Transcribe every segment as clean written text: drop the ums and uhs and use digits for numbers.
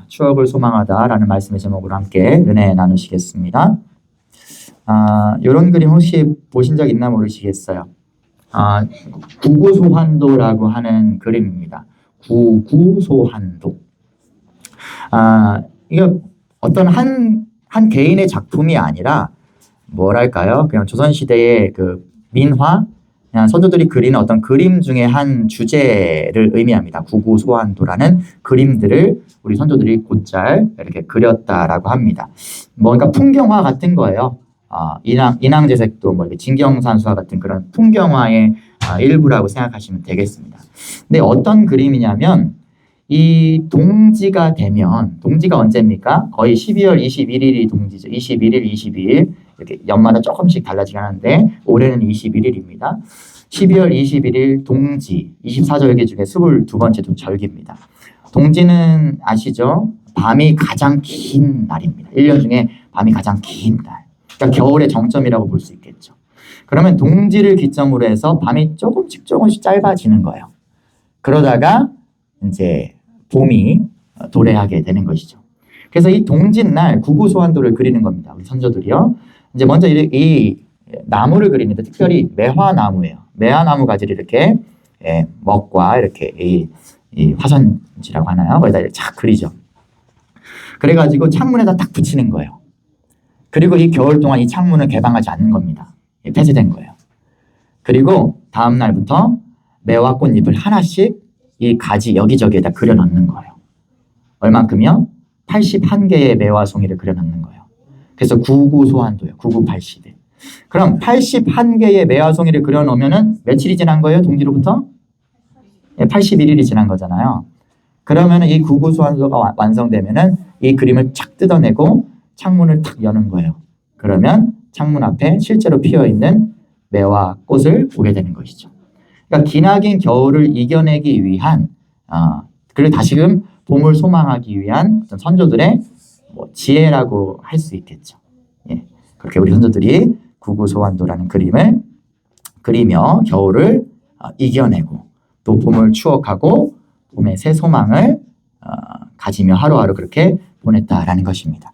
추억을 소망하다라는 말씀의 제목으로 함께 은혜 나누시겠습니다. 이런 그림 혹시 보신 적 있나 모르시겠어요. 구구소환도라고 하는 그림입니다. 구구소환도. 이거 어떤 한 개인의 작품이 아니라 뭐랄까요? 그냥 조선시대의 그 민화, 그냥 선조들이 그리는 어떤 그림 중에 한 주제를 의미합니다. 구구소환도라는 그림들을 우리 선조들이 곧잘 이렇게 그렸다라고 합니다. 뭔가 풍경화 같은 거예요. 인왕제색도 뭐 이렇게 진경산수화 같은 그런 풍경화의 일부라고 생각하시면 되겠습니다. 근데 어떤 그림이냐면 이 동지가 되면, 동지가 언제입니까? 거의 12월 21일이 동지죠. 21일, 22일 이렇게 연마다 조금씩 달라지긴 하는데 올해는 21일입니다. 12월 21일 동지, 24절기 중에 22번째 절기입니다. 동지는 아시죠? 밤이 가장 긴 날입니다. 1년 중에 밤이 가장 긴 날. 그러니까 겨울의 정점이라고 볼 수 있겠죠. 그러면 동지를 기점으로 해서 밤이 조금씩 짧아지는 거예요. 그러다가 이제 봄이 도래하게 되는 것이죠. 그래서 이 동짓날 구구소환도를 그리는 겁니다. 우리 선조들이요. 이제 먼저 이 나무를 그리는데 특별히 매화나무예요. 매화나무 가지를 이렇게 먹과 이렇게 이 화선지라고 하나요? 거기다 이렇게 착 그리죠. 그래가지고 창문에다 딱 붙이는 거예요. 그리고 이 겨울 동안 이 창문을 개방하지 않는 겁니다. 폐쇄된 거예요. 그리고 다음 날부터 매화 꽃잎을 하나씩 이 가지 여기저기에다 그려 넣는 거예요. 얼만큼이요? 81개의 매화송이를 그려 넣는 거예요. 그래서 구구소환도예요. 9980일. 그럼 81개의 매화송이를 그려 놓으면은 며칠이 지난 거예요? 동지로부터? 81일이 지난 거잖아요. 그러면은 이 구구소환도가 완성되면은 이 그림을 착 뜯어내고 창문을 탁 여는 거예요. 그러면 창문 앞에 실제로 피어 있는 매화 꽃을 보게 되는 것이죠. 그러니까 기나긴 겨울을 이겨내기 위한, 그리고 다시금 봄을 소망하기 위한 어떤 선조들의 지혜라고 할 수 있겠죠. 예, 그렇게 우리 선조들이 구구소환도라는 그림을 그리며 겨울을 이겨내고 또 봄을 추억하고 봄의 새 소망을 가지며 하루하루 그렇게 보냈다라는 것입니다.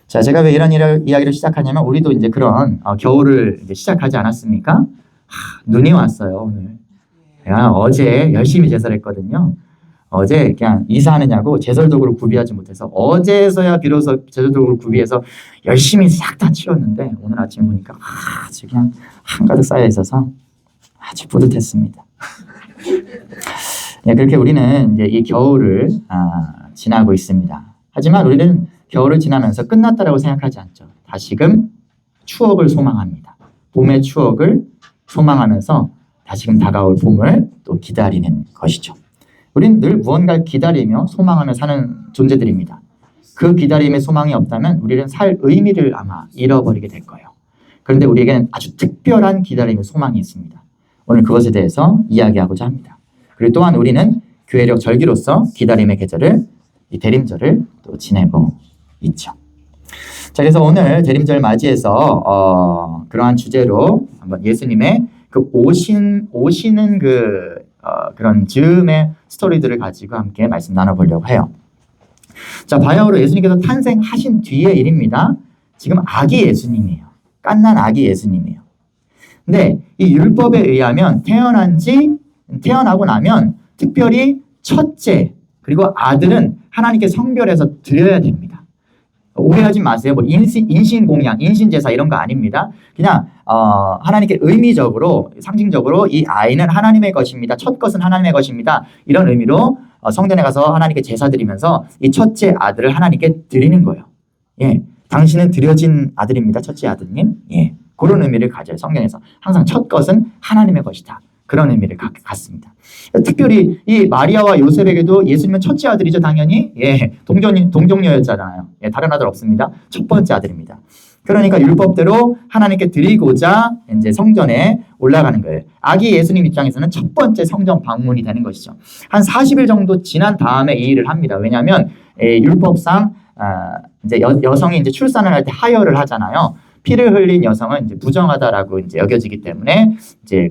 자, 제가 왜 이런 이야기를 시작하냐면 우리도 이제 그런 겨울을 이제 시작하지 않았습니까? 눈이 왔어요, 오늘. 제가 어제 열심히 제설했거든요. 어제 그냥 이사하느냐고 제설도구를 구비하지 못해서 어제서야 비로소 제설도구를 구비해서 열심히 싹 다 치웠는데 오늘 아침 보니까 아주 그냥 한가득 쌓여 있어서 아주 뿌듯했습니다. 네, 그렇게 우리는 이제 이 겨울을 지나고 있습니다. 하지만 우리는 겨울을 지나면서 끝났다라고 생각하지 않죠. 다시금 추억을 소망합니다. 봄의 추억을 소망하면서 다시금 다가올 봄을 또 기다리는 것이죠. 우리는 늘 무언가를 기다리며 소망하며 사는 존재들입니다. 그 기다림의 소망이 없다면 우리는 살 의미를 아마 잃어버리게 될 거예요. 그런데 우리에게는 아주 특별한 기다림의 소망이 있습니다. 오늘 그것에 대해서 이야기하고자 합니다. 그리고 또한 우리는 교회력 절기로서 기다림의 계절을, 이 대림절을 또 지내고 있죠. 자, 그래서 오늘 대림절 맞이해서 그러한 주제로 한번 예수님의 그 오시는 그런 즈음의 스토리들을 가지고 함께 말씀 나눠보려고 해요. 자, 바야흐로 예수님께서 탄생하신 뒤의 일입니다. 지금 아기 예수님이에요. 갓난 아기 예수님이에요. 근데 이 율법에 의하면 태어나고 나면 특별히 첫째 그리고 아들은 하나님께 성별해서 드려야 됩니다. 오해하지 마세요. 뭐 인신공양, 인신제사 이런 거 아닙니다. 그냥 하나님께 의미적으로, 상징적으로 이 아이는 하나님의 것입니다. 첫 것은 하나님의 것입니다. 이런 의미로 성전에 가서 하나님께 제사 드리면서 이 첫째 아들을 하나님께 드리는 거예요. 예, 당신은 드려진 아들입니다. 첫째 아드님. 예, 그런 의미를 가져요. 성경에서 항상 첫 것은 하나님의 것이다. 그런 의미를 갖습니다. 특별히 이 마리아와 요셉에게도 예수님은 첫째 아들이죠, 당연히. 예, 동정녀였잖아요. 예, 다른 아들 없습니다. 첫 번째 아들입니다. 그러니까 율법대로 하나님께 드리고자 이제 성전에 올라가는 거예요. 아기 예수님 입장에서는 첫 번째 성전 방문이 되는 것이죠. 한 40일 정도 지난 다음에 이 일을 합니다. 왜냐하면 율법상 이제 여성이 이제 출산을 할 때 하혈을 하잖아요. 피를 흘린 여성은 이제 부정하다라고 이제 여겨지기 때문에 이제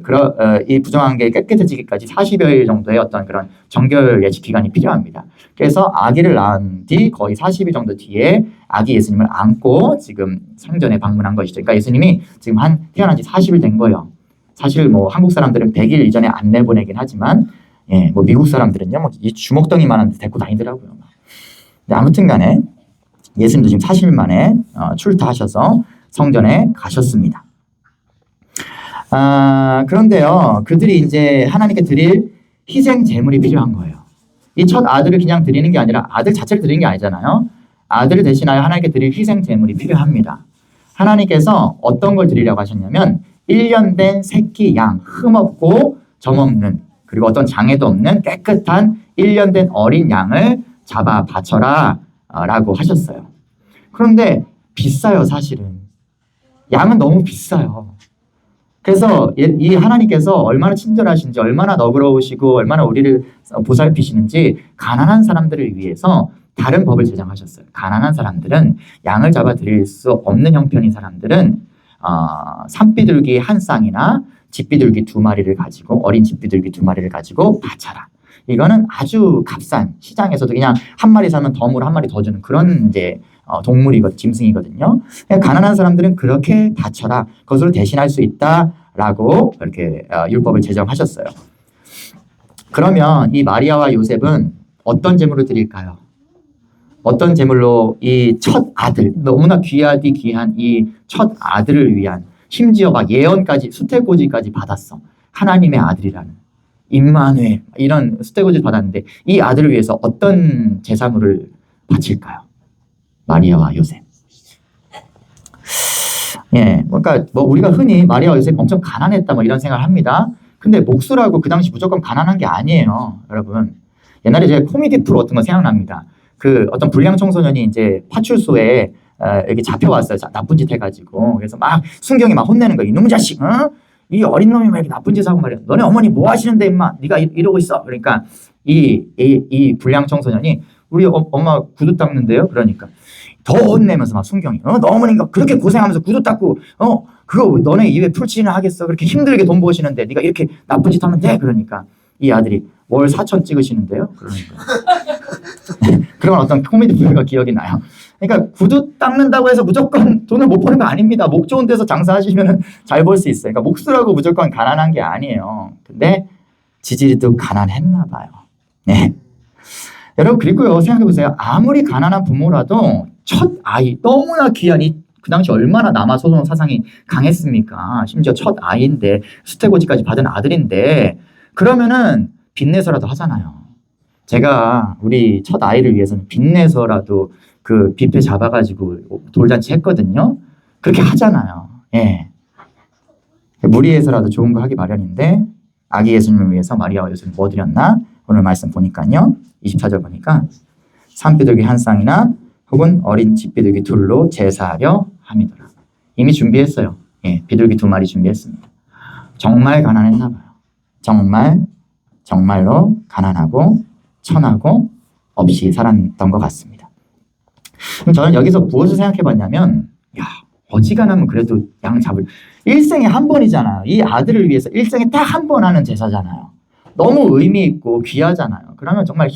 이 부정한 게 깨끗해지기까지 40여일 정도의 어떤 그런 정결 예식 기간이 필요합니다. 그래서 아기를 낳은 뒤 거의 40일 정도 뒤에 아기 예수님을 안고 지금 성전에 방문한 것이죠. 그러니까 예수님이 지금 태어난 지 40일 된 거예요. 사실 뭐 한국 사람들은 100일 이전에 안 내보내긴 하지만 뭐 미국 사람들은요, 뭐 이 주먹덩이만한 데 데리고 다니더라고요. 근데 아무튼 간에 예수님도 지금 40일 만에 출타하셔서 성전에 가셨습니다. 그런데요, 그들이 이제 하나님께 드릴 희생 제물이 필요한 거예요. 이 첫 아들을 그냥 드리는 게 아니라 아들 자체를 드리는 게 아니잖아요. 아들을 대신하여 하나님께 드릴 희생 제물이 필요합니다. 하나님께서 어떤 걸 드리려고 하셨냐면 1년 된 새끼 양, 흠없고 점없는, 그리고 어떤 장애도 없는 깨끗한 1년 된 어린 양을 잡아 바쳐라 라고 하셨어요. 그런데 비싸요, 사실은. 양은 너무 비싸요. 그래서 이 하나님께서 얼마나 친절하신지, 얼마나 너그러우시고 얼마나 우리를 보살피시는지 가난한 사람들을 위해서 다른 법을 제정하셨어요. 가난한 사람들은 양을 잡아 드릴 수 없는 형편인 사람들은 산비둘기 한 쌍이나 집비둘기 2마리를 가지고, 어린 집비둘기 2마리를 가지고 바쳐라. 이거는 아주 값싼, 시장에서도 그냥 한 마리 사면 덤으로 한 마리 더 주는 그런 이제 짐승이거든요. 가난한 사람들은 그렇게 바쳐라. 그것으로 대신할 수 있다라고 이렇게 율법을 제정하셨어요. 그러면 이 마리아와 요셉은 어떤 제물을 드릴까요? 어떤 제물로 이 첫 아들, 너무나 귀하디 귀한 이 첫 아들을 위한, 심지어 막 예언까지, 수태고지까지 받았어. 하나님의 아들이라는 임마누엘, 이런 수태고지를 받았는데 이 아들을 위해서 어떤 제사물을 바칠까요? 마리아와 요셉. 그러니까 뭐 우리가 흔히 마리아와 요셉 엄청 가난했다 뭐 이런 생각을 합니다. 근데 목수라고 그 당시 무조건 가난한 게 아니에요, 여러분. 옛날에 제가 코미디 프로 어떤 거 생각납니다. 그 어떤 불량 청소년이 이제 파출소에 여기 잡혀왔어요. 나쁜 짓 해가지고. 그래서 막 순경이 막 혼내는 거야. 이놈의 자식, 이 어린 놈이 왜 이렇게 나쁜 짓 하고 말이야. 너네 어머니 뭐 하시는데 임마, 네가 이러고 있어. 그러니까 이 불량 청소년이 우리 엄마 구두 닦는데요. 그러니까 더 혼내면서 막 순경이, 너 어머니가 그렇게 고생하면서 구두 닦고, 그거 너네 입에 풀칠이나 하겠어. 그렇게 힘들게 돈 버시는데 네가 이렇게 나쁜 짓 하면 돼. 그러니까 이 아들이 월 4천 찍으시는데요. 그러니까 그런 어떤 코미디 프로가 기억이 나요. 그러니까 구두 닦는다고 해서 무조건 돈을 못 버는 거 아닙니다. 목 좋은 데서 장사하시면 잘 벌 수 있어요. 그러니까 목수라고 무조건 가난한 게 아니에요. 근데 지질이도 가난했나 봐요. 네. 여러분, 그리고요, 생각해 보세요. 아무리 가난한 부모라도 첫 아이, 너무나 귀한 그 당시 얼마나 남아소동 사상이 강했습니까? 심지어 첫 아이인데, 수태고지까지 받은 아들인데, 그러면은 빚내서라도 하잖아요. 제가 우리 첫 아이를 위해서는 빚내서라도 그 뷔페 잡아가지고 돌잔치 했거든요. 그렇게 하잖아요. 예. 무리해서라도 좋은 거 하기 마련인데, 아기 예수님을 위해서 마리아와 요셉은 뭐 드렸나? 오늘 말씀 보니까요. 24절 보니까 산비둘기 한 쌍이나 혹은 어린 집비둘기 2로 제사하려 함이더라. 이미 준비했어요. 예, 비둘기 2마리 준비했습니다. 정말 가난했나 봐요. 정말로 가난하고 천하고 없이 살았던 것 같습니다. 그럼 저는 여기서 무엇을 생각해 봤냐면, 어지간하면 그래도 양 잡을, 일생에 한 번이잖아요. 이 아들을 위해서 일생에 딱 한 번 하는 제사잖아요. 너무 의미 있고 귀하잖아요. 그러면 정말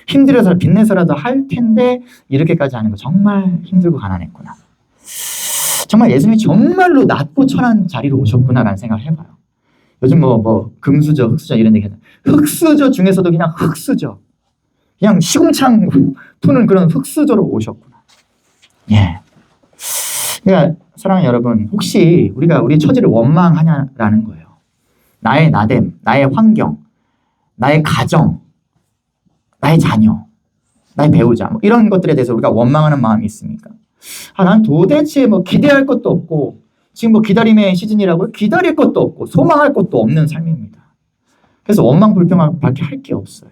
힘들어서 빚내서라도 할 텐데 이렇게까지 하는 거 정말 힘들고 가난했구나. 정말 예수님이 정말로 낮고 천한 자리로 오셨구나라는 생각을 해봐요. 요즘 뭐 금수저, 흑수저 이런 얘기 하잖아요. 흑수저 중에서도 그냥 흑수저, 그냥 시궁창 푸는 그런 흑수저로 오셨구나. 예. 그러니까 사랑하는 여러분, 혹시 우리 처지를 원망하냐라는 거예요. 나의 나됨, 나의 환경, 나의 가정, 나의 자녀, 나의 배우자, 뭐 이런 것들에 대해서 우리가 원망하는 마음이 있습니까? 난 도대체 뭐 기대할 것도 없고, 지금 뭐 기다림의 시즌이라고 기다릴 것도 없고, 소망할 것도 없는 삶입니다. 그래서 원망, 불평밖에 할 게 없어요.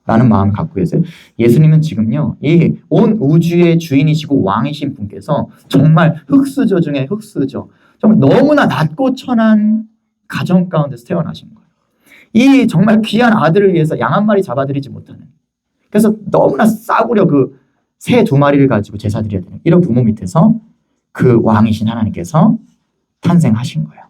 라는 마음을 갖고 계세요. 예수님은 지금요, 이 온 우주의 주인이시고 왕이신 분께서 정말 흑수저 중에 흑수저, 정말 너무나 낮고 천한 가정 가운데서 태어나신 거예요. 이 정말 귀한 아들을 위해서 양 한 마리 잡아드리지 못하는, 그래서 너무나 싸구려 그 새 2마리를 가지고 제사 드려야 되는 이런 부모 밑에서 그 왕이신 하나님께서 탄생하신 거예요.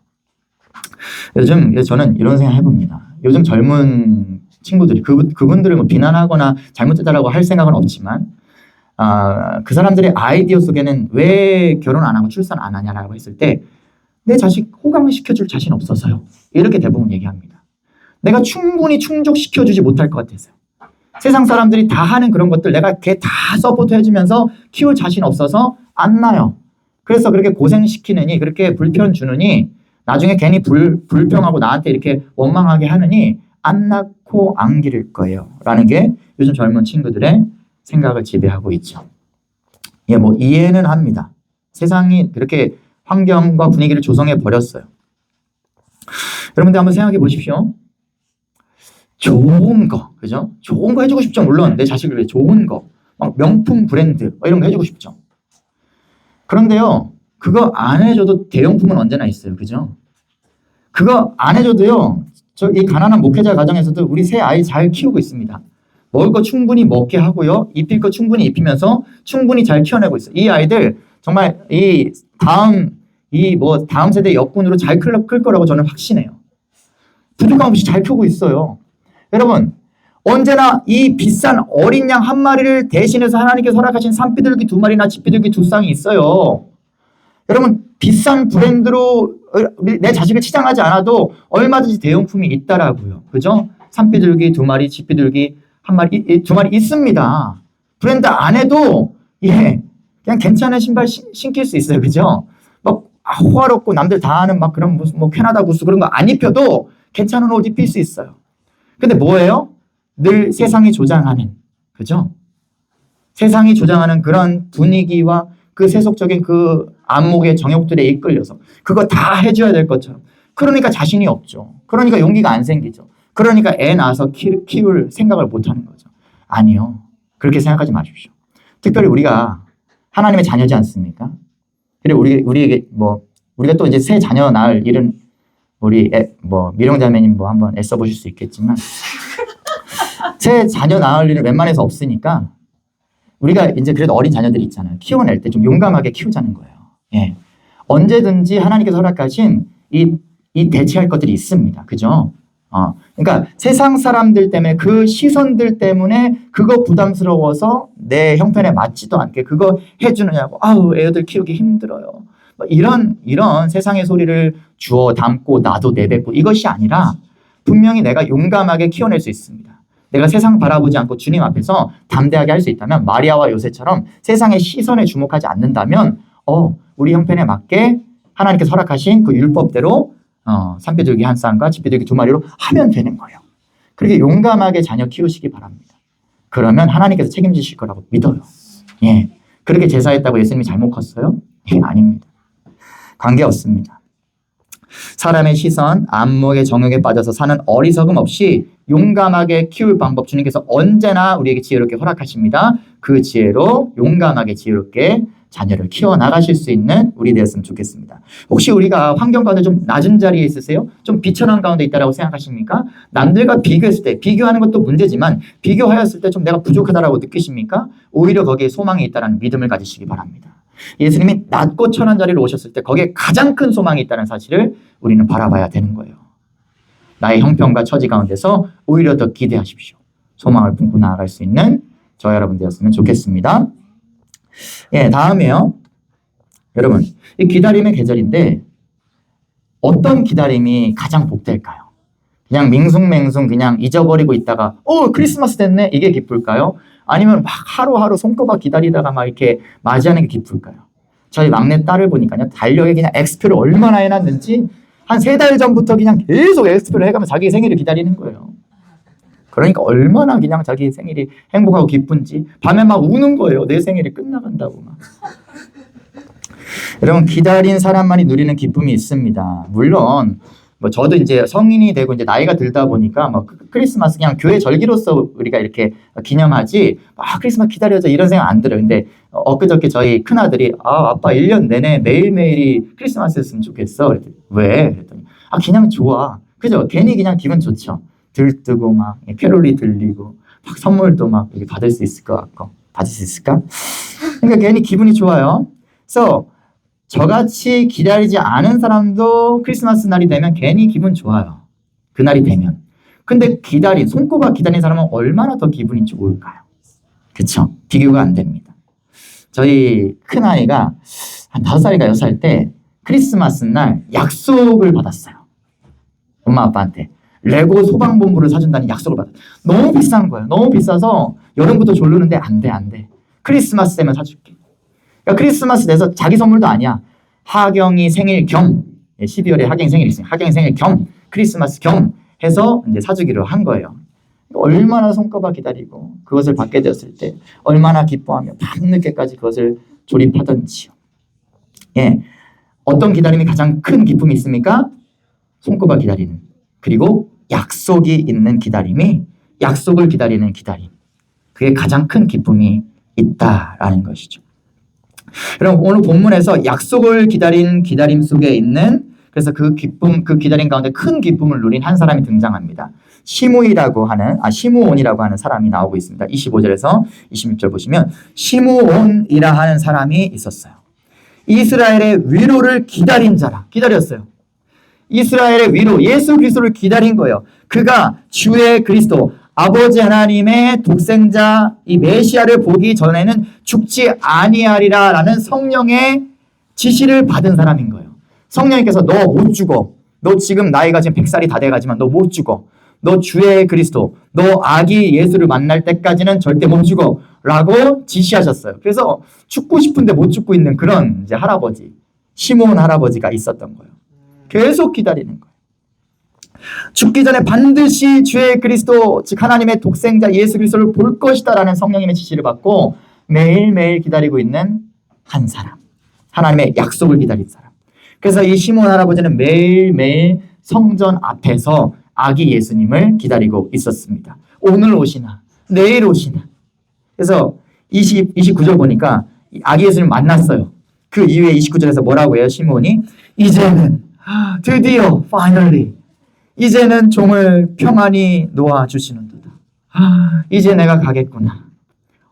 요즘 저는 이런 생각 해봅니다. 요즘 젊은 친구들이 그분들을 뭐 비난하거나 잘못했다라고 할 생각은 없지만 그 사람들의 아이디어 속에는 왜 결혼 안 하고 출산 안 하냐라고 했을 때 내 자식 호강시켜줄 자신 없어서요. 이렇게 대부분 얘기합니다. 내가 충분히 충족시켜주지 못할 것 같아서요. 세상 사람들이 다 하는 그런 것들 내가 걔 다 서포트 해주면서 키울 자신 없어서 안 낳아요. 그래서 그렇게 고생시키느니 그렇게 불편 주느니 나중에 괜히 불평하고 나한테 이렇게 원망하게 하느니 안 낳고 안 기를 거예요. 라는 게 요즘 젊은 친구들의 생각을 지배하고 있죠. 예, 뭐 이해는 합니다. 세상이 그렇게 환경과 분위기를 조성해 버렸어요. 여러분들 한번 생각해 보십시오. 좋은 거, 그죠? 좋은 거 해주고 싶죠. 물론 내 자식을 위해 좋은 거, 막 명품 브랜드 이런 거 해주고 싶죠. 그런데요, 그거 안 해줘도 대용품은 언제나 있어요, 그죠? 그거 안 해줘도요, 저 이 가난한 목회자 가정에서도 우리 새 아이 잘 키우고 있습니다. 먹을 거 충분히 먹게 하고요, 입힐 거 충분히 입히면서 충분히 잘 키워내고 있어요. 이 아이들 정말 다음 세대 역군으로 잘 클 거라고 저는 확신해요. 부족함 없이 잘 크고 있어요. 여러분, 언제나 이 비싼 어린 양 한 마리를 대신해서 하나님께서 허락하신 산비둘기 2마리나 집비둘기 2쌍이 있어요. 여러분, 비싼 브랜드로 내 자식을 치장하지 않아도 얼마든지 대용품이 있다라고요. 그죠? 산비둘기 2마리, 집비둘기 1마리, 2마리 있습니다. 브랜드 안 해도 그냥 괜찮은 신발 신길 수 있어요. 그죠? 막 호화롭고 남들 다 아는 막 그런 무슨 뭐 캐나다 구스 그런 거 안 입혀도 괜찮은 옷 입힐 수 있어요. 근데 뭐예요? 늘 세상이 조장하는, 그죠? 세상이 조장하는 그런 분위기와 그 세속적인 그 안목의 정욕들에 이끌려서 그거 다 해줘야 될 것처럼. 그러니까 자신이 없죠. 그러니까 용기가 안 생기죠. 그러니까 애 낳아서 키울 생각을 못 하는 거죠. 아니요. 그렇게 생각하지 마십시오. 특별히 우리가 하나님의 자녀지 않습니까? 그리고 우리에게 우리가 또 이제 새 자녀 낳을 일은 미령자매님 한번 애써 보실 수 있겠지만 새 자녀 낳을 일은 웬만해서 없으니까 우리가 이제 그래도 어린 자녀들이 있잖아요. 키워낼 때 좀 용감하게 키우자는 거예요. 예. 언제든지 하나님께서 허락하신 이 대체할 것들이 있습니다. 그죠? 그러니까 세상 사람들 때문에 그 시선들 때문에 그거 부담스러워서 내 형편에 맞지도 않게 그거 해주느냐고 아우 애들 키우기 힘들어요. 이런 세상의 소리를 주워 담고 나도 내뱉고 이것이 아니라 분명히 내가 용감하게 키워낼 수 있습니다. 내가 세상 바라보지 않고 주님 앞에서 담대하게 할 수 있다면 마리아와 요셉처럼 세상의 시선에 주목하지 않는다면 우리 형편에 맞게 하나님께서 허락하신 그 율법대로 산비둘기 1쌍과 집비둘기 2마리로 하면 되는 거예요. 그렇게 용감하게 자녀 키우시기 바랍니다. 그러면 하나님께서 책임지실 거라고 믿어요. 예. 그렇게 제사했다고 예수님이 잘못 컸어요? 예, 아닙니다. 관계 없습니다. 사람의 시선, 안목의 정욕에 빠져서 사는 어리석음 없이 용감하게 키울 방법 주님께서 언제나 우리에게 지혜롭게 허락하십니다. 그 지혜로 용감하게 지혜롭게 자녀를 키워나가실 수 있는 우리 되었으면 좋겠습니다. 혹시 우리가 환경 가운데 좀 낮은 자리에 있으세요? 좀 비천한 가운데 있다고 생각하십니까? 남들과 비교했을 때, 비교하는 것도 문제지만 비교하였을 때 좀 내가 부족하다고 느끼십니까? 오히려 거기에 소망이 있다는 믿음을 가지시기 바랍니다. 예수님이 낮고 천한 자리로 오셨을 때 거기에 가장 큰 소망이 있다는 사실을 우리는 바라봐야 되는 거예요. 나의 형편과 처지 가운데서 오히려 더 기대하십시오. 소망을 품고 나아갈 수 있는 저 여러분 되었으면 좋겠습니다. 예, 다음에요. 여러분, 이 기다림의 계절인데 어떤 기다림이 가장 복될까요? 그냥 밍숭맹숭 그냥 잊어버리고 있다가 크리스마스 됐네 이게 기쁠까요? 아니면 막 하루하루 손꼽아 기다리다가 막 이렇게 맞이하는 게 기쁠까요? 저희 막내 딸을 보니까요. 달력에 그냥 엑스표를 얼마나 해놨는지 한 3달 전부터 그냥 계속 엑스표를 해가면 자기 생일을 기다리는 거예요. 그러니까 얼마나 그냥 자기 생일이 행복하고 기쁜지 밤에 막 우는 거예요. 내 생일이 끝나간다고 막. 여러분 기다린 사람만이 누리는 기쁨이 있습니다. 물론 저도 이제 성인이 되고 이제 나이가 들다 보니까 크리스마스 그냥 교회 절기로서 우리가 이렇게 기념하지 크리스마스 기다려줘 이런 생각 안 들어요. 근데 엊그저께 저희 큰아들이 아빠 1년 내내 매일매일이 크리스마스였으면 좋겠어. 그랬더니 왜? 그랬더니 그냥 좋아. 그죠? 괜히 그냥 기분 좋죠. 들뜨고 막 캐롤이 들리고 막 선물도 막 받을 수 있을 것 같고 받을 수 있을까? 그러니까 괜히 기분이 좋아요. 그래서 저같이 기다리지 않은 사람도 크리스마스 날이 되면 괜히 기분 좋아요. 그날이 되면. 근데 손꼽아 기다린 사람은 얼마나 더 기분이 좋을까요? 그쵸? 비교가 안 됩니다. 저희 큰아이가 한 5살인가 6살 때 크리스마스 날 약속을 받았어요. 엄마 아빠한테. 레고 소방본부를 사준다는 약속을 받았어요. 너무 비싼 거예요. 너무 비싸서 여름부터 졸르는데 안 돼. 크리스마스 되면 사줄게. 그러니까 크리스마스 돼서 자기 선물도 아니야. 하경이 생일 겸 12월에 하경이 생일 있으니까 하경이 생일 겸 크리스마스 겸 해서 이제 사주기로 한 거예요. 얼마나 손꼽아 기다리고 그것을 받게 되었을 때 얼마나 기뻐하며 밤늦게까지 그것을 조립하던지요. 예, 어떤 기다림이 가장 큰 기쁨이 있습니까? 손꼽아 기다리는, 그리고 약속이 있는 기다림이, 약속을 기다리는 기다림, 그게 가장 큰 기쁨이 있다라는 것이죠. 여러분, 오늘 본문에서 약속을 기다리는 기다림 속에 있는, 그래서 그 기쁨, 그 기다림 가운데 큰 기쁨을 누린 한 사람이 등장합니다. 시므온이라고 하는 사람이 나오고 있습니다. 25절에서 26절 보시면 시므온이라 하는 사람이 있었어요. 이스라엘의 위로를 기다린 자라. 기다렸어요. 이스라엘의 위로, 예수 그리스도를 기다린 거예요. 그가 주의 그리스도, 아버지 하나님의 독생자, 이 메시아를 보기 전에는 죽지 아니하리라 라는 성령의 지시를 받은 사람인 거예요. 성령님께서 너 못 죽어. 너 지금 나이가 지금 100살이 다 돼가지만 너 못 죽어. 너 주의 그리스도, 너 아기 예수를 만날 때까지는 절대 못 죽어 라고 지시하셨어요. 그래서 죽고 싶은데 못 죽고 있는 그런 이제 할아버지, 시므온 할아버지가 있었던 거예요. 계속 기다리는 거예요. 죽기 전에 반드시 주의 그리스도, 즉 하나님의 독생자 예수 그리스도를 볼 것이다 라는 성령님의 지시를 받고 매일매일 기다리고 있는 한 사람, 하나님의 약속을 기다린 사람. 그래서 이 시므온 할아버지는 매일매일 성전 앞에서 아기 예수님을 기다리고 있었습니다. 오늘 오시나 내일 오시나. 그래서 29절 보니까 아기 예수님 만났어요. 그 이후에 29절에서 뭐라고 해요? 시므온이 이제는 드디어 finally 이제는 종을 평안히 놓아주시는도다. 이제 내가 가겠구나.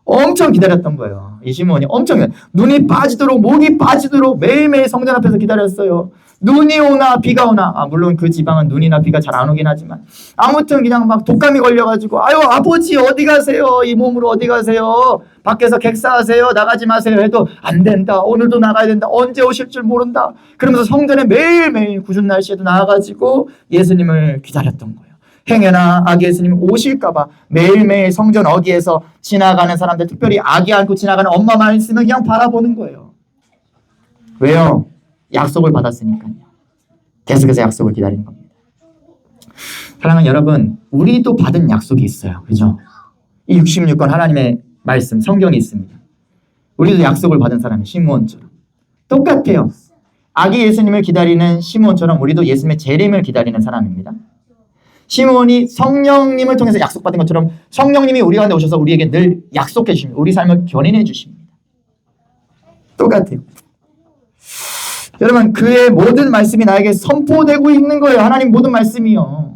엄청 기다렸던 거예요. 이 시므온이 엄청 눈이 빠지도록 목이 빠지도록 매일매일 성전 앞에서 기다렸어요. 눈이 오나 비가 오나, 물론 그 지방은 눈이나 비가 잘 안 오긴 하지만 아무튼 그냥 막 독감이 걸려가지고 아유 아버지 어디 가세요? 이 몸으로 어디 가세요? 밖에서 객사하세요. 나가지 마세요 해도 안 된다. 오늘도 나가야 된다. 언제 오실 줄 모른다. 그러면서 성전에 매일매일 궂은 날씨에도 나와가지고 예수님을 기다렸던 거예요. 행여나 아기 예수님 오실까봐 매일매일 성전 어귀에서 지나가는 사람들, 특별히 아기 안고 지나가는 엄마만 있으면 그냥 바라보는 거예요. 왜요? 약속을 받았으니까요. 계속해서 약속을 기다리는 겁니다. 사랑하는 여러분, 우리도 받은 약속이 있어요. 그죠? 이 66권 하나님의 말씀, 성경이 있습니다. 우리도 약속을 받은 사람이 시므온처럼 똑같아요. 아기 예수님을 기다리는 시므온처럼 우리도 예수님의 재림을 기다리는 사람입니다. 시므온이 성령님을 통해서 약속받은 것처럼 성령님이 우리 가운데 오셔서 우리에게 늘 약속해 주십니다. 우리 삶을 견인해 주십니다. 똑같아요. 여러분, 그의 모든 말씀이 나에게 선포되고 있는 거예요. 하나님 모든 말씀이요.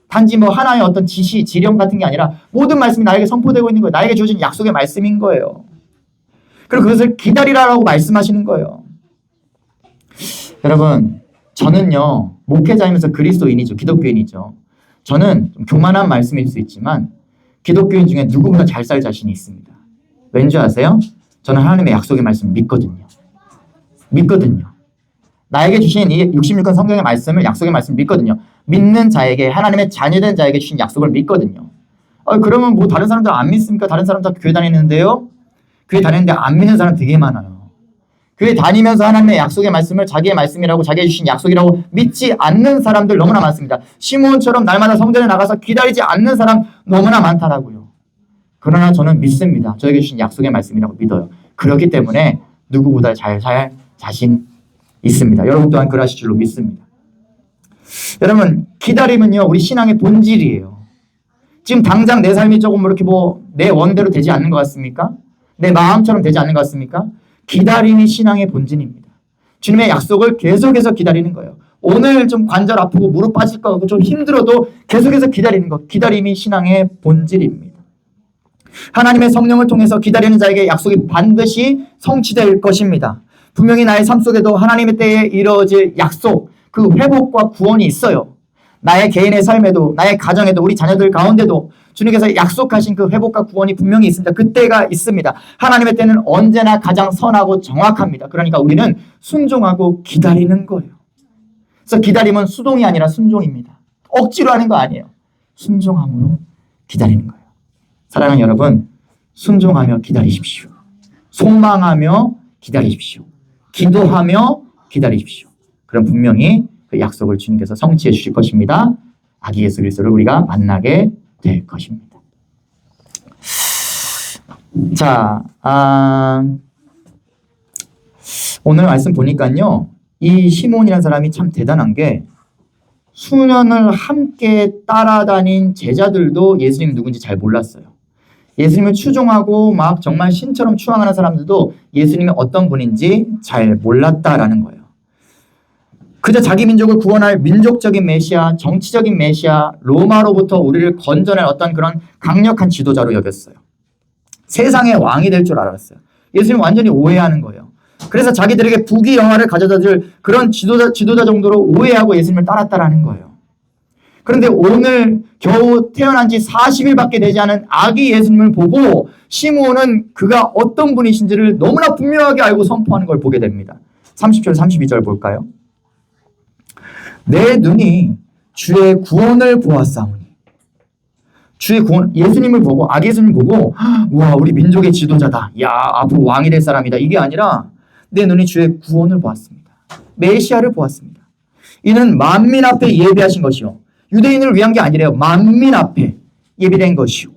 단지 뭐 하나의 어떤 지시, 지령 같은 게 아니라 모든 말씀이 나에게 선포되고 있는 거예요. 나에게 주어진 약속의 말씀인 거예요. 그리고 그것을 기다리라라고 말씀하시는 거예요. 여러분, 저는요, 목회자이면서 그리스도인이죠. 기독교인이죠. 저는 좀 교만한 말씀일 수 있지만 기독교인 중에 누구보다 잘 살 자신이 있습니다. 왠지 아세요? 저는 하나님의 약속의 말씀을 믿거든요. 나에게 주신 이 66권 성경의 말씀을, 약속의 말씀을 믿거든요. 믿는 자에게, 하나님의 자녀된 자에게 주신 약속을 믿거든요. 그러면 뭐 다른 사람들 안 믿습니까? 다른 사람 다 교회 다니는데요? 교회 다니는데 안 믿는 사람 되게 많아요. 교회 다니면서 하나님의 약속의 말씀을 자기의 말씀이라고, 자기가 주신 약속이라고 믿지 않는 사람들 너무나 많습니다. 시므온처럼 날마다 성전에 나가서 기다리지 않는 사람 너무나 많다라고요. 그러나 저는 믿습니다. 저에게 주신 약속의 말씀이라고 믿어요. 그렇기 때문에 누구보다 잘 살 자신 있습니다. 여러분 또한 그러실 줄로 믿습니다. 여러분, 기다림은요, 우리 신앙의 본질이에요. 지금 당장 내 삶이 조금 이렇게 내 원대로 되지 않는 것 같습니까? 내 마음처럼 되지 않는 것 같습니까? 기다림이 신앙의 본질입니다. 주님의 약속을 계속해서 기다리는 거예요. 오늘 좀 관절 아프고 무릎 빠질 것 같고 좀 힘들어도 계속해서 기다리는 것. 기다림이 신앙의 본질입니다. 하나님의 성령을 통해서 기다리는 자에게 약속이 반드시 성취될 것입니다. 분명히 나의 삶 속에도 하나님의 때에 이루어질 약속, 그 회복과 구원이 있어요. 나의 개인의 삶에도, 나의 가정에도, 우리 자녀들 가운데도 주님께서 약속하신 그 회복과 구원이 분명히 있습니다. 그 때가 있습니다. 하나님의 때는 언제나 가장 선하고 정확합니다. 그러니까 우리는 순종하고 기다리는 거예요. 그래서 기다림은 수동이 아니라 순종입니다. 억지로 하는 거 아니에요. 순종함으로 기다리는 거예요. 사랑하는 여러분, 순종하며 기다리십시오. 소망하며 기다리십시오. 기도하며 기다리십시오. 그럼 분명히 그 약속을 주님께서 성취해 주실 것입니다. 아기 예수 그리스도를 우리가 만나게 될 것입니다. 자, 오늘 말씀 보니까요, 이 시몬이라는 사람이 참 대단한 게 수년을 함께 따라다닌 제자들도 예수님 누군지 잘 몰랐어요. 예수님을 추종하고 막 정말 신처럼 추앙하는 사람들도 예수님이 어떤 분인지 잘 몰랐다라는 거예요. 그저 자기 민족을 구원할 민족적인 메시아, 정치적인 메시아, 로마로부터 우리를 건져낼 어떤 그런 강력한 지도자로 여겼어요. 세상의 왕이 될 줄 알았어요. 예수님 완전히 오해하는 거예요. 그래서 자기들에게 부귀영화를 가져다 줄 그런 지도자 정도로 오해하고 예수님을 따랐다라는 거예요. 그런데 오늘 겨우 태어난 지 40일밖에 되지 않은 아기 예수님을 보고 시므온은 그가 어떤 분이신지를 너무나 분명하게 알고 선포하는 걸 보게 됩니다. 30절 32절 볼까요? 내 눈이 주의 구원을 보았사오니. 주의 구원, 예수님을 보고, 아기 예수님을 보고, 와, 우리 민족의 지도자다. 야, 앞으로 왕이 될 사람이다. 이게 아니라 내 눈이 주의 구원을 보았습니다. 메시아를 보았습니다. 이는 만민 앞에 예비하신 것이요. 유대인을 위한 게 아니래요. 만민 앞에 예비된 것이요.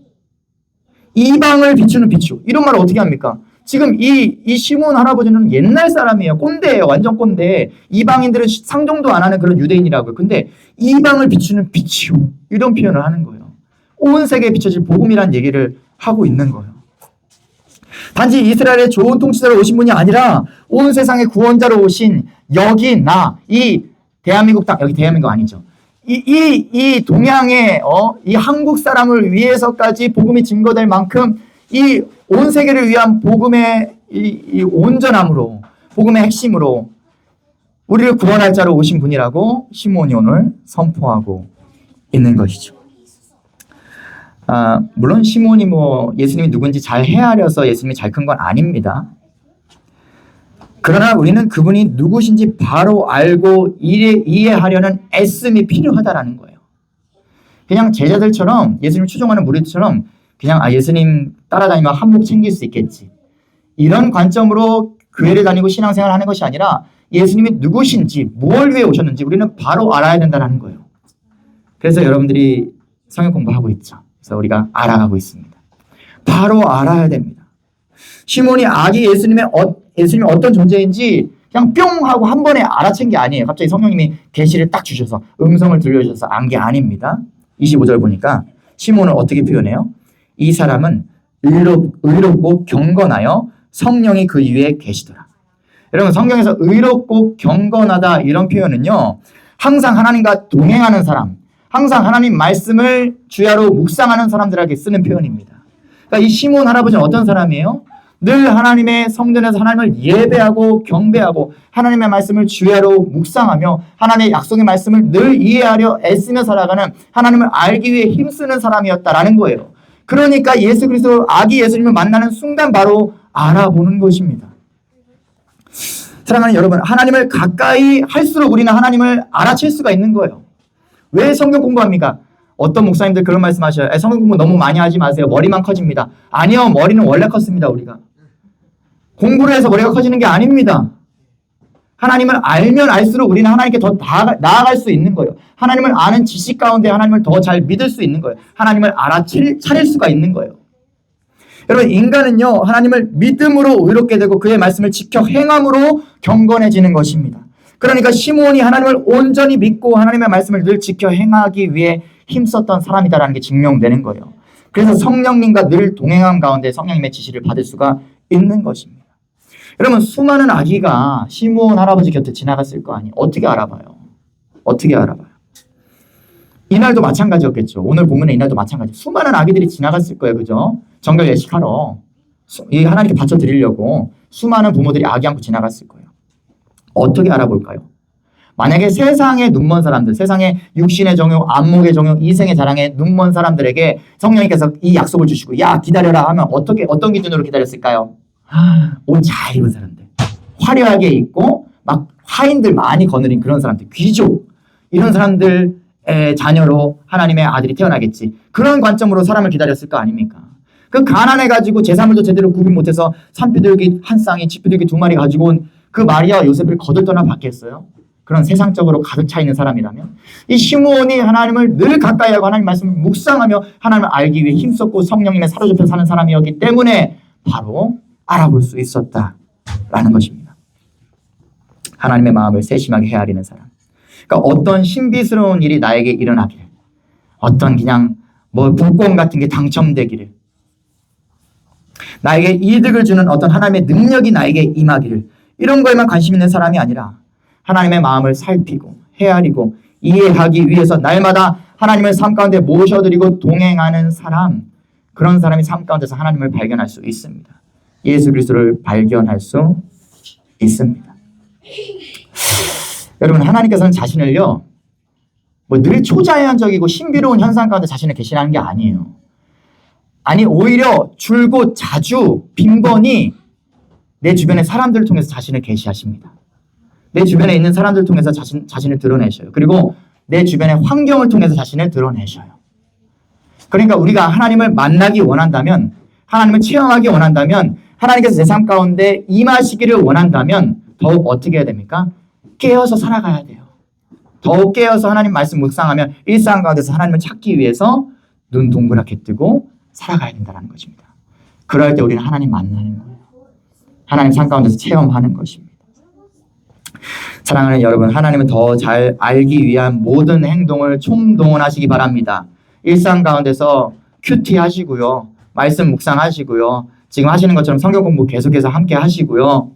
이방을 비추는 빛이요. 이런 말을 어떻게 합니까? 지금 이 시몬 할아버지는 옛날 사람이에요. 꼰대예요. 완전 꼰대. 이방인들은 상종도 안 하는 그런 유대인이라고요. 근데 이방을 비추는 빛이요. 이런 표현을 하는 거예요. 온 세계에 비춰질 복음이라는 얘기를 하고 있는 거예요. 단지 이스라엘의 좋은 통치자로 오신 분이 아니라 온 세상의 구원자로 오신 여기 이 대한민국 땅, 여기 대한민국 아니죠. 이 동양의 이 한국 사람을 위해서까지 복음이 증거될 만큼 이 온 세계를 위한 복음의 이 온전함으로, 복음의 핵심으로 우리를 구원할 자로 오신 분이라고 시몬이 오늘 선포하고 있는 것이죠. 물론 시몬이 예수님이 누군지 잘 헤아려서 예수님이 잘 큰 건 아닙니다. 그러나 우리는 그분이 누구신지 바로 알고 이해하려는 애씀이 필요하다라는 거예요. 그냥 제자들처럼 예수님을 추종하는 무리들처럼 그냥 예수님 따라다니면 한몫 챙길 수 있겠지. 이런 관점으로 교회를 다니고 신앙생활을 하는 것이 아니라 예수님이 누구신지 뭘 위해 오셨는지 우리는 바로 알아야 된다는 거예요. 그래서 여러분들이 성경 공부하고 있죠. 그래서 우리가 알아가고 있습니다. 바로 알아야 됩니다. 시몬이 아기 예수님이 어떤 존재인지 그냥 뿅 하고 한 번에 알아챈 게 아니에요. 갑자기 성령님이 계시를 딱 주셔서 음성을 들려주셔서 안 게 아닙니다. 25절 보니까 시몬을 어떻게 표현해요? 이 사람은 의롭고 경건하여 성령이 그 위에 계시더라. 여러분 성경에서 의롭고 경건하다 이런 표현은요. 항상 하나님과 동행하는 사람, 항상 하나님 말씀을 주야로 묵상하는 사람들에게 쓰는 표현입니다. 그러니까 이 시몬 할아버지는 어떤 사람이에요? 늘 하나님의 성전에서 하나님을 예배하고 경배하고 하나님의 말씀을 주야로 묵상하며 하나님의 약속의 말씀을 늘 이해하려 애쓰며 살아가는 하나님을 알기 위해 힘쓰는 사람이었다라는 거예요. 그러니까 예수 그리스도 아기 예수님을 만나는 순간 바로 알아보는 것입니다. 사랑하는 여러분, 하나님을 가까이 할수록 우리는 하나님을 알아챌 수가 있는 거예요. 왜 성경 공부합니까? 어떤 목사님들 그런 말씀하셔요. 성경 공부 너무 많이 하지 마세요. 머리만 커집니다. 아니요. 머리는 원래 컸습니다. 우리가. 공부를 해서 머리가 커지는 게 아닙니다. 하나님을 알면 알수록 우리는 하나님께 더 나아갈 수 있는 거예요. 하나님을 아는 지식 가운데 하나님을 더 잘 믿을 수 있는 거예요. 하나님을 알아차릴 수가 있는 거예요. 여러분 인간은요. 하나님을 믿음으로 의롭게 되고 그의 말씀을 지켜 행함으로 경건해지는 것입니다. 그러니까 시몬이 하나님을 온전히 믿고 하나님의 말씀을 늘 지켜 행하기 위해 힘썼던 사람이다라는 게 증명되는 거예요. 그래서 성령님과 늘 동행함 가운데 성령님의 지시를 받을 수가 있는 것입니다. 여러분 수많은 아기가 시몬 할아버지 곁에 지나갔을 거 아니에요. 어떻게 알아봐요? 어떻게 알아봐요? 이날도 마찬가지였겠죠. 오늘 보면 이날도 마찬가지. 수많은 아기들이 지나갔을 거예요. 그죠? 정결 예식하러 이 하나님께 바쳐 드리려고 수많은 부모들이 아기 안고 지나갔을 거예요. 어떻게 알아볼까요? 만약에 세상의 눈먼 사람들, 세상의 육신의 정욕, 안목의 정욕, 이생의 자랑에 눈먼 사람들에게 성령님께서 이 약속을 주시고 야 기다려라 하면 어떤 기준으로 기다렸을까요? 옷 잘 입은 사람들, 화려하게 입고 막 화인들 많이 거느린 그런 사람들, 귀족 이런 사람들의 자녀로 하나님의 아들이 태어나겠지. 그런 관점으로 사람을 기다렸을 거 아닙니까? 그 가난해가지고 제사물도 제대로 구분 못해서 산비둘기 한 쌍이 집비둘기 두 마리 가지고 온 그 마리아와 요셉을 거들떠나 받겠어요? 그런 세상적으로 가득 차 있는 사람이라면 이 시므온이 하나님을 늘 가까이 하고 하나님 말씀을 묵상하며 하나님을 알기 위해 힘썼고 성령님에 사로잡혀 사는 사람이었기 때문에 바로 알아볼 수 있었다라는 것입니다. 하나님의 마음을 세심하게 헤아리는 사람. 그러니까 어떤 신비스러운 일이 나에게 일어나기를, 어떤 그냥 복권 같은 게 당첨되기를, 나에게 이득을 주는 어떤 하나님의 능력이 나에게 임하기를, 이런 거에만 관심 있는 사람이 아니라 하나님의 마음을 살피고 헤아리고 이해하기 위해서 날마다 하나님을 삶 가운데 모셔드리고 동행하는 사람, 그런 사람이 삶 가운데서 하나님을 발견할 수 있습니다. 예수 그리스도를 발견할 수 있습니다. 여러분, 하나님께서는 자신을요 늘 초자연적이고 신비로운 현상 가운데 자신을 계시라는 게 아니에요. 아니, 오히려 줄곧 자주 빈번히 내 주변의 사람들을 통해서 자신을 계시하십니다. 내 주변에 있는 사람들을 통해서 자신을 드러내셔요. 그리고 내 주변의 환경을 통해서 자신을 드러내셔요. 그러니까 우리가 하나님을 만나기 원한다면, 하나님을 체험하기 원한다면, 하나님께서 내 삶 가운데 임하시기를 원한다면 더욱 어떻게 해야 됩니까? 깨어서 살아가야 돼요. 더욱 깨어서 하나님 말씀 묵상하며 일상 가운데서 하나님을 찾기 위해서 눈 동그랗게 뜨고 살아가야 된다는 것입니다. 그럴 때 우리는 하나님 만나는 거예요. 하나님 삶 가운데서 체험하는 것입니다. 사랑하는 여러분, 하나님은 더 잘 알기 위한 모든 행동을 총동원하시기 바랍니다. 일상 가운데서 큐티 하시고요. 말씀 묵상하시고요. 지금 하시는 것처럼 성경 공부 계속해서 함께 하시고요.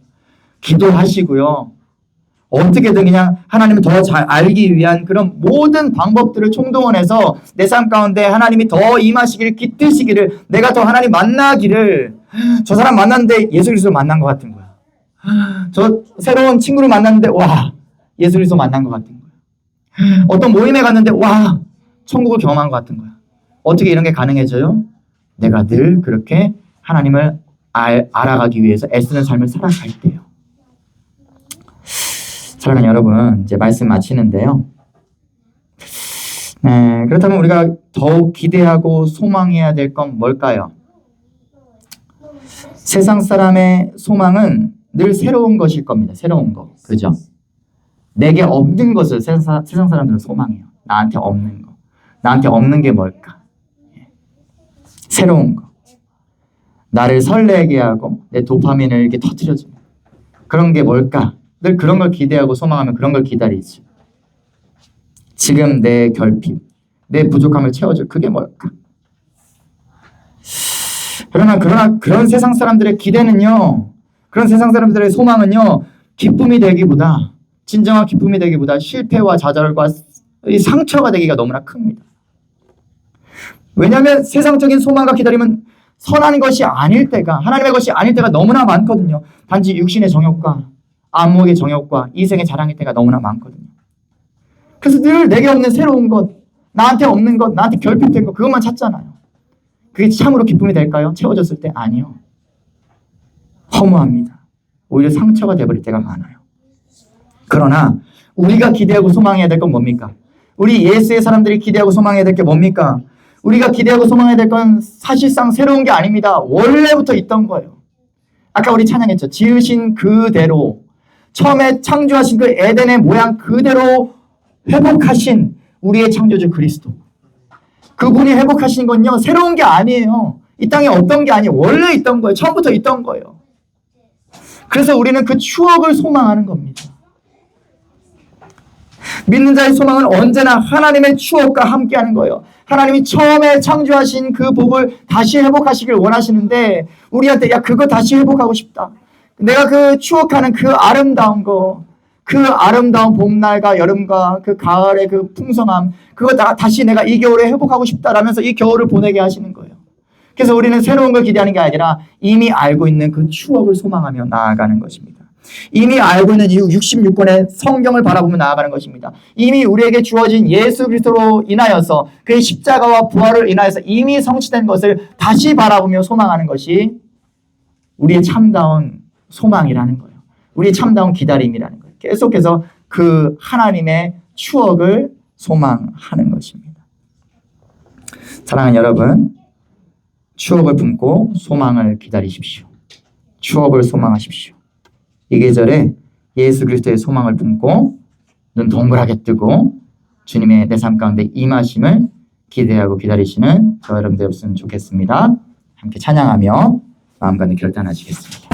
기도하시고요. 어떻게든 그냥 하나님을 더 잘 알기 위한 그런 모든 방법들을 총동원해서 내 삶 가운데 하나님이 더 임하시기를, 깃드시기를, 내가 더 하나님 만나기를. 저 사람 만났는데 예수 그리스도 만난 것 같은 거야. 저 새로운 친구를 만났는데 와, 예수 그리스도 만난 것 같은 거야. 어떤 모임에 갔는데 와, 천국을 경험한 것 같은 거야. 어떻게 이런 게 가능해져요? 내가 늘 그렇게 하나님을 알아가기 위해서 애쓰는 삶을 살아갈 때요. 사랑하는 여러분, 이제 말씀 마치는데요. 그렇다면 우리가 더욱 기대하고 소망해야 될 건 뭘까요? 세상 사람의 소망은 늘 새로운 것일 겁니다. 새로운 거. 그죠? 내게 없는 것을 세상 사람들은 소망해요. 나한테 없는 거. 나한테 없는 게 뭘까? 새로운 거. 나를 설레게 하고 내 도파민을 이렇게 터뜨려주는 그런 게 뭘까? 늘 그런 걸 기대하고 소망하면 그런 걸 기다리지. 지금 내 결핍, 내 부족함을 채워줄 그게 뭘까? 그러나 그런 세상 사람들의 기대는요, 그런 세상 사람들의 소망은요, 기쁨이 되기보다, 진정한 기쁨이 되기보다 실패와 좌절과 이 상처가 되기가 너무나 큽니다. 왜냐하면 세상적인 소망과 기다림은 선한 것이 아닐 때가, 하나님의 것이 아닐 때가 너무나 많거든요. 단지 육신의 정욕과 안목의 정욕과 이생의 자랑일 때가 너무나 많거든요. 그래서 늘 내게 없는 새로운 것, 나한테 없는 것, 나한테 결핍된 것, 그것만 찾잖아요. 그게 참으로 기쁨이 될까요? 채워졌을 때 아니요. 허무합니다. 오히려 상처가 돼버릴 때가 많아요. 그러나 우리가 기대하고 소망해야 될 건 뭡니까? 우리 예수의 사람들이 기대하고 소망해야 될 게 뭡니까? 우리가 기대하고 소망해야 될 건 사실상 새로운 게 아닙니다. 원래부터 있던 거예요. 아까 우리 찬양했죠. 지으신 그대로, 처음에 창조하신 그 에덴의 모양 그대로 회복하신 우리의 창조주 그리스도. 그분이 회복하신 건요, 새로운 게 아니에요. 이 땅에 없던 게 아니에요. 원래 있던 거예요. 처음부터 있던 거예요. 그래서 우리는 그 추억을 소망하는 겁니다. 믿는 자의 소망은 언제나 하나님의 추억과 함께하는 거예요. 하나님이 처음에 창조하신 그 복을 다시 회복하시길 원하시는데 우리한테 야, 그거 다시 회복하고 싶다. 내가 그 추억하는 그 아름다운 거, 그 아름다운 봄날과 여름과 그 가을의 그 풍성함, 그거 다시 내가 이 겨울에 회복하고 싶다라면서 이 겨울을 보내게 하시는 거예요. 그래서 우리는 새로운 걸 기대하는 게 아니라 이미 알고 있는 그 추억을 소망하며 나아가는 것입니다. 이미 알고 있는 이 66권의 성경을 바라보며 나아가는 것입니다. 이미 우리에게 주어진 예수 그리스도로 인하여서 그의 십자가와 부활을 인하여서 이미 성취된 것을 다시 바라보며 소망하는 것이 우리의 참다운 소망이라는 거예요. 우리의 참다운 기다림이라는 거예요. 계속해서 그 하나님의 추억을 소망하는 것입니다. 사랑하는 여러분, 추억을 품고 소망을 기다리십시오. 추억을 소망하십시오. 이 계절에 예수 그리스도의 소망을 품고 눈 동그랗게 뜨고 주님의 내 삶 가운데 임하심을 기대하고 기다리시는 저 여러분 되었으면 좋겠습니다. 함께 찬양하며 마음 가운데 결단하시겠습니다.